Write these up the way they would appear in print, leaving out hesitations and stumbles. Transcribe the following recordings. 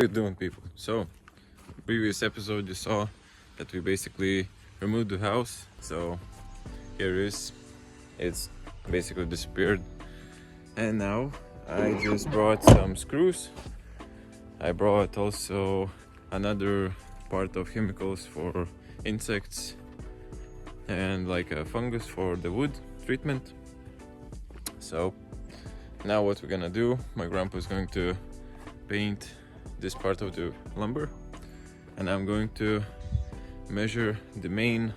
How you doing, people? So, previous episode you saw that we basically removed the house. So here it is. It's basically disappeared. And now I just brought some screws. I brought also another part of chemicals for insects and like a fungus for the wood treatment. So now what we're gonna do, my grandpa is going to paint this part of the lumber, and I'm going to measure the main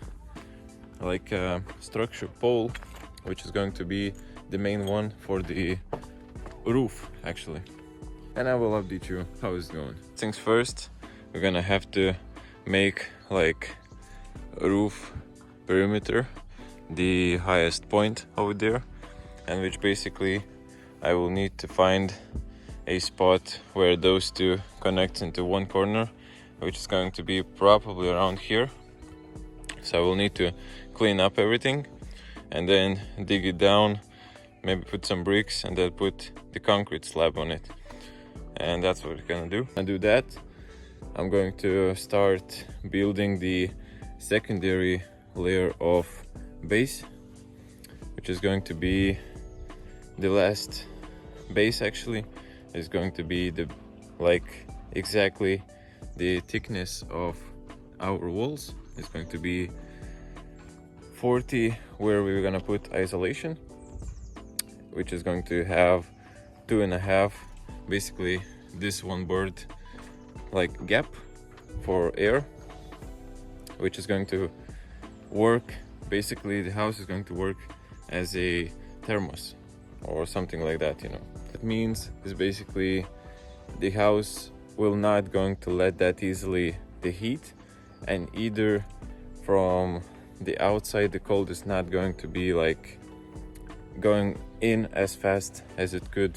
structure pole, which is going to be the main one for the roof actually, and I will update you how it's going. Things first, we're gonna have to make like a roof perimeter, the highest point over there, and which basically I will need to find a spot where those two connect into one corner, which is going to be probably around here. So I will need to clean up everything and then dig it down, maybe put some bricks and then put the concrete slab on it. And that's what we're gonna do. And do that, I'm going to start building the secondary layer of base, which is going to be the last base actually. Is going to be the exactly the thickness of our walls. It's going to be 40 where we're gonna put isolation, which is going to have 2.5, basically this one board like gap for air, which is going to work, basically the house is going to work as a thermos or something like that, you know. It means is basically the house will not going to let that easily the heat, and either from the outside the cold is not going to be like going in as fast as it could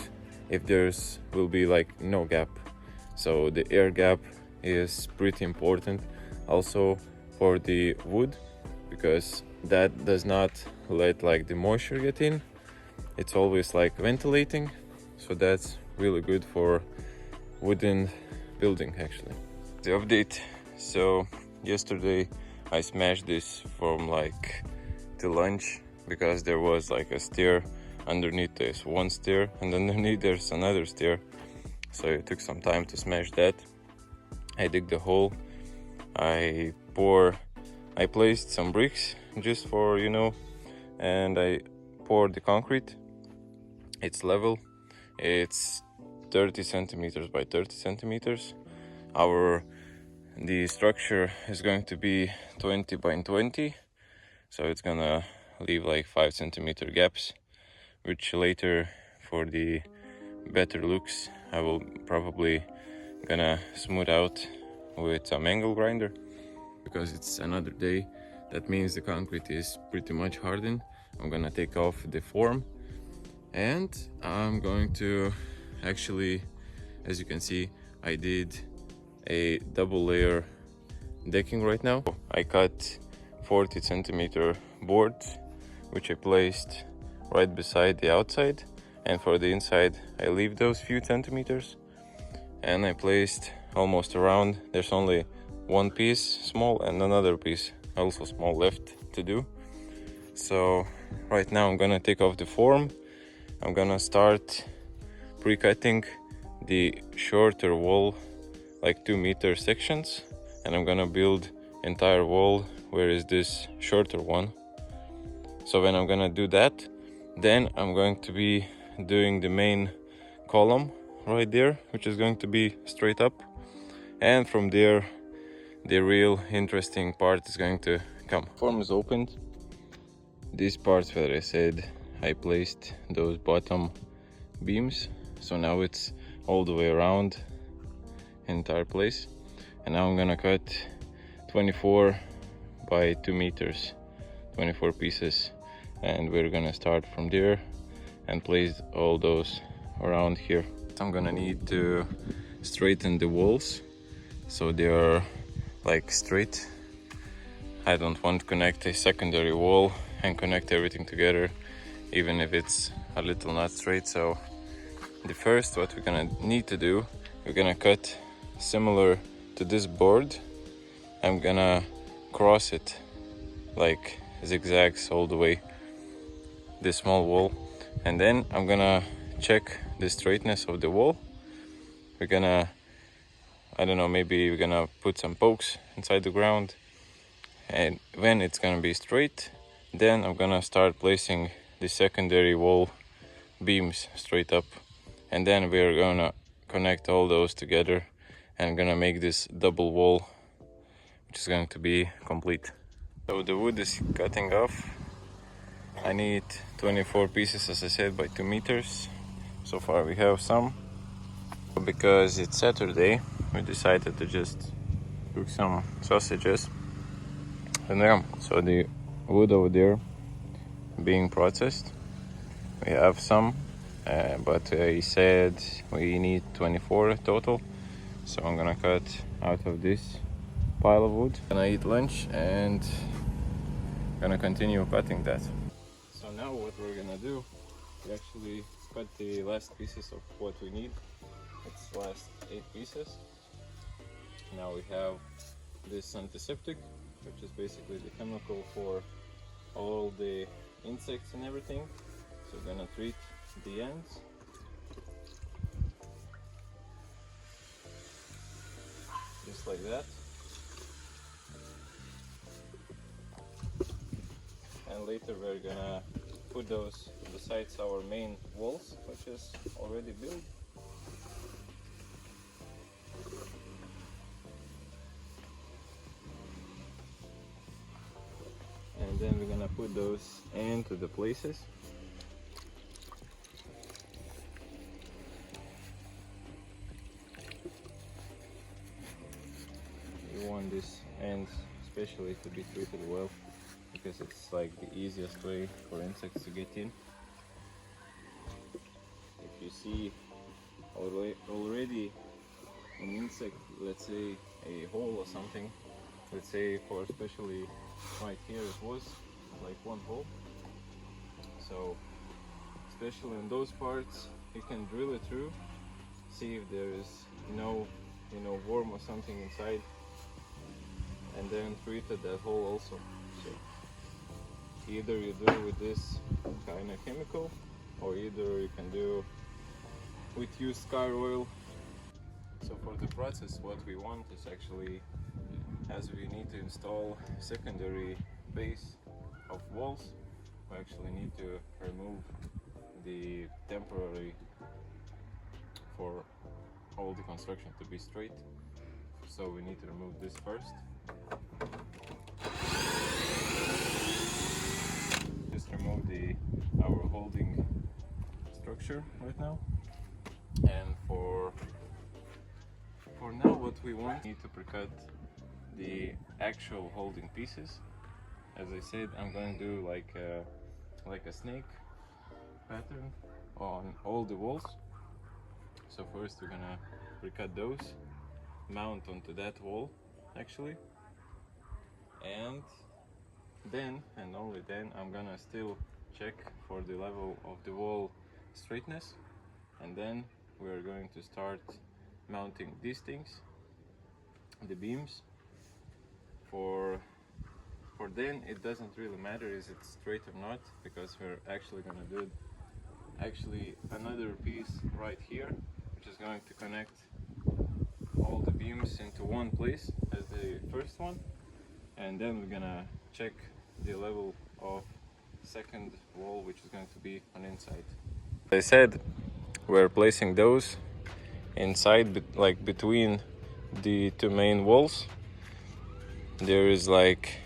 if there's will be like no gap. So the air gap is pretty important also for the wood, because that does not let like the moisture get in. It's always like ventilating, so that's really good for wooden building actually. The update, so yesterday I smashed this from like to lunch because there was like a stair underneath. This one stair and underneath there's another stair, so it took some time to smash that. I dig the hole, I placed some bricks just for, you know, and I poured the concrete. It's level, it's 30 centimeters by 30 centimeters. The structure is going to be 20 by 20, so it's gonna leave like 5 centimeter gaps, which later for the better looks I will probably gonna smooth out with some angle grinder, because it's another day. That means the concrete is pretty much hardened. I'm gonna take off the form, and I'm going to actually, as you can see, I did a double layer decking right now. I cut 40 centimeter boards, which I placed right beside the outside, and for the inside I leave those few centimeters, and I placed almost around. There's only one piece small and another piece also small left to do. So right now I'm gonna take off the form. I'm gonna start pre-cutting the shorter wall, like 2-meter sections, and I'm gonna build entire wall where is this shorter one. So when I'm gonna do that, then I'm going to be doing the main column right there, which is going to be straight up, and from there the real interesting part is going to come. Form is opened. These parts where I said I placed those bottom beams, so now it's all the way around entire place, and now I'm gonna cut 24 by 2 meters, 24 pieces, and we're gonna start from there and place all those around here. I'm gonna need to straighten the walls so they are like straight. I don't want to connect a secondary wall and connect everything together, even if it's a little not straight. So the first what we're gonna need to do, we're gonna cut similar to this board, I'm gonna cross it like zigzags all the way, this small wall, and then I'm gonna check the straightness of the wall. We're gonna, I don't know, maybe we're gonna put some pokes inside the ground, and when it's gonna be straight, then I'm gonna start placing the secondary wall beams straight up, and then we're gonna connect all those together and gonna make this double wall, which is going to be complete. So the wood is cutting off. I need 24 pieces, as I said, by 2 meters. So far we have some. Because it's Saturday, we decided to just cook some sausages. And yeah, so the wood over there being processed. We have some, but he said we need 24 total. So I'm gonna cut out of this pile of wood. Gonna eat lunch and gonna continue cutting that. So now what we're gonna do, we actually cut the last pieces of what we need. It's last 8 pieces. Now we have this antiseptic, which is basically the chemical for all the insects and everything. So we're gonna treat the ends. Just like that. And later we're gonna put those besides our main walls, which is already built. And then we're gonna put those into the places. You want these ends especially to be treated well, because it's like the easiest way for insects to get in. If you see already an insect, let's say a hole or something, let's say for especially right here it was like one hole, so especially in those parts you can drill it through, see if there is no worm or something inside, and then treat that hole also. So either you do with this kind of chemical, or either you can do with used car oil. So for the process, what we want is actually, as we need to install secondary base of walls, we actually need to remove the temporary, for all the construction to be straight. So we need to remove this first. Just remove our holding structure right now. And for now, what we want, we need to pre-cut the actual holding pieces. As I said, I'm going to do like a snake pattern on all the walls. So first we're gonna pre-cut those, mount onto that wall actually, and then, and only then, I'm gonna still check for the level of the wall straightness, and then we're going to start mounting these things, the beams. For then it doesn't really matter is it straight or not, because we're actually gonna do another piece right here, which is going to connect all the beams into one place as the first one, and then we're gonna check the level of second wall, which is going to be on inside. As I said, we're placing those inside, like between the 2 main walls. There is, like,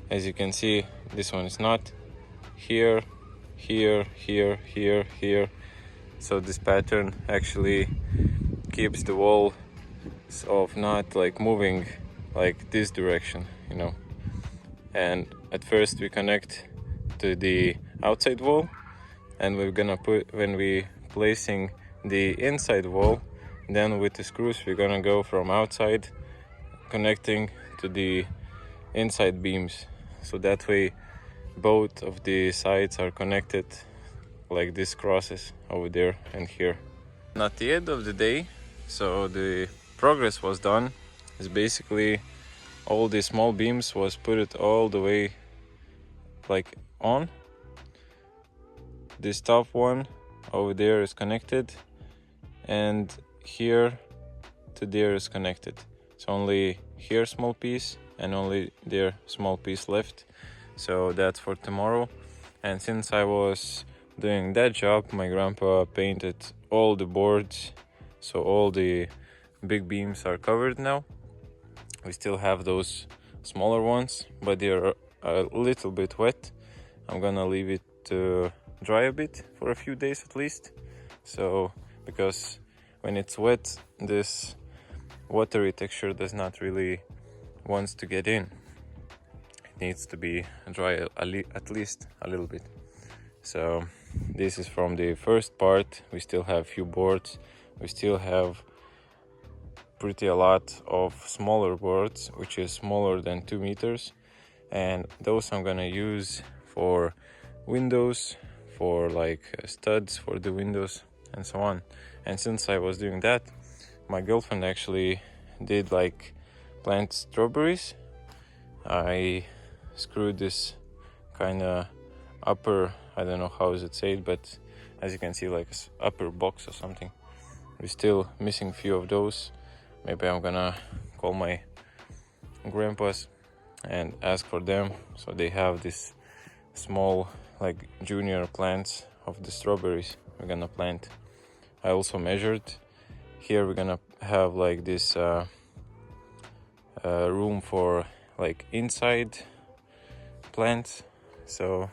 as you can see, this one is not here, here, here, here, here. So this pattern actually keeps the wall of not like moving like this direction, And at first we connect to the outside wall, and we're gonna put, when we placing the inside wall, then with the screws we're gonna go from outside connecting to the inside beams, so that way both of the sides are connected, like this crosses over there and here. And at the end of the day, so the progress was done is basically all the small beams was put it all the way like on. This top one over there is connected, and here to there is connected. It's only here small piece and only there small piece left. So that's for tomorrow. And since I was doing that job, my grandpa painted all the boards, so all the big beams are covered now. We still have those smaller ones, but they're a little bit wet. I'm gonna leave it to dry a bit for a few days at least. So because when it's wet, this watery texture does not really wants to get in. It needs to be dry at least a little bit. So this is from the first part. We still have few boards. We still have pretty a lot of smaller boards, which is smaller than 2 meters, and those I'm gonna use for windows, for like studs for the windows and so on. And since I was doing that, my girlfriend actually did like plant strawberries. I screwed this kind of upper, I don't know how is it said, but as you can see, like upper box or something. We're still missing few of those. Maybe I'm gonna call my grandpas and ask for them, so they have this small like junior plants of the strawberries we're gonna plant. I also measured. Here we're gonna have like this room for like inside plants. So,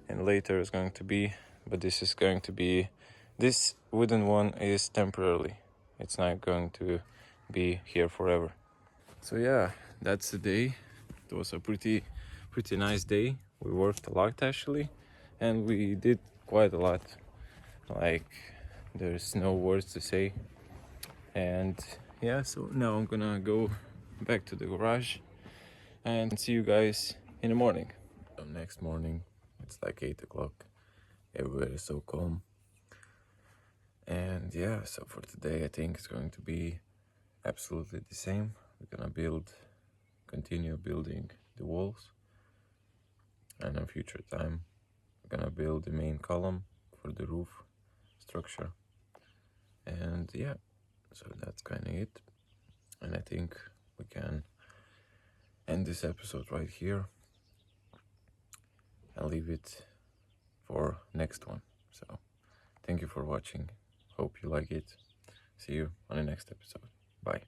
and later is going to be, but this is going to be, this wooden one is temporarily. It's not going to be here forever. So yeah, that's the day. It was a pretty nice day. We worked a lot actually, and we did quite a lot. Like, there's no words to say. And yeah, so now I'm gonna go back to the garage and see you guys in the morning. So next morning, it's like 8 o'clock. Everywhere is so calm. And yeah, so for today I think it's going to be absolutely the same. We're gonna continue building the walls, and in future time we're gonna build the main column for the roof structure. And yeah, so that's kind of it. And I think we can end this episode right here and leave it for next one. So thank you for watching. Hope you like it. See you on the next episode. Bye.